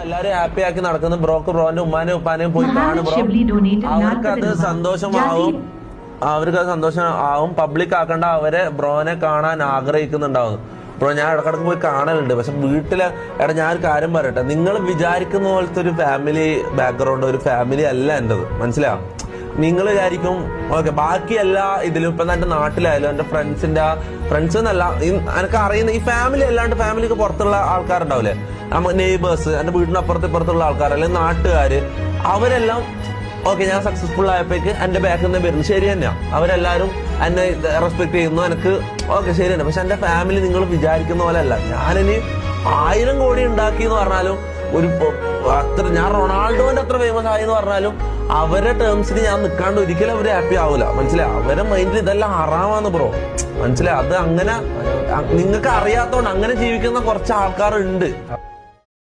എല്ലാരും ഹാപ്പി ആക്കി നടക്കുന്ന ബ്രോന്റെ ഉമ്മാനെയും ഉപ്പാനെയും പോയി കാണും ബ്രോ. അവർക്കത് സന്തോഷമാവും, അവർക്കത് സന്തോഷം ആവും. പബ്ലിക് ആക്കേണ്ട അവരെ ബ്രോനെ കാണാൻ ആഗ്രഹിക്കുന്നുണ്ടാവും. ബ്രോ ഞാൻ ഇടക്കിടക്ക് പോയി കാണലുണ്ട്. പക്ഷെ വീട്ടില് ഞാനൊരു കാര്യം പറയട്ടെ, നിങ്ങൾ വിചാരിക്കുന്ന പോലത്തെ ഒരു ഫാമിലി ബാക്ക്ഗ്രൗണ്ട്, ഒരു ഫാമിലി അല്ല എന്റേത്, മനസ്സിലാവും. നിങ്ങൾ വിചാരിക്കും ഓക്കെ ബാക്കി എല്ലാ ഇതിലും ഇപ്പൊ എന്റെ നാട്ടിലായാലും എന്റെ ഫ്രണ്ട്സ് എന്നല്ല എനിക്ക് അറിയുന്ന ഈ ഫാമിലി അല്ലാണ്ട് ഫാമിലിക്ക് പുറത്തുള്ള ആൾക്കാരുണ്ടാവില്ലേ, നെയ്ബേഴ്സ്, എന്റെ വീടിന് ഇപ്പുറത്തുള്ള ആൾക്കാർ അല്ലെങ്കിൽ നാട്ടുകാര്, അവരെല്ലാം ഓക്കെ ഞാൻ സക്സസ്ഫുൾ ആയപ്പോഴേക്ക് എന്റെ ബാക്കിൽ നിന്ന് വരുന്നു, ശരി തന്നെയാണ്, അവരെല്ലാരും എന്നെ റെസ്പെക്ട് ചെയ്യുന്നു, എനിക്ക് ഓക്കെ ശരി തന്നെ. പക്ഷെ എന്റെ ഫാമിലി നിങ്ങൾ വിചാരിക്കുന്ന പോലെ അല്ല. ഞാനിനി 1000 കോടി ഉണ്ടാക്കി എന്ന് പറഞ്ഞാലും ഞാൻ റൊണാൾഡോന്റെ അത്ര ഫേമസ് ആയി എന്ന് പറഞ്ഞാലും അവരെ ടേംസിന് ഞാൻ നിൽക്കാണ്ട് ഒരിക്കലും അവര് ഹാപ്പി ആവൂല, മനസ്സിലായി. അവരെ മൈൻഡിൽ ഇതെല്ലാം ഹറാമാന്ന് ബ്രോ, മനസ്സിലായി. അത് അങ്ങനെ നിങ്ങൾക്ക് അറിയാത്തോണ്ട് അങ്ങനെ ജീവിക്കുന്ന കുറച്ച് ആൾക്കാരുണ്ട്.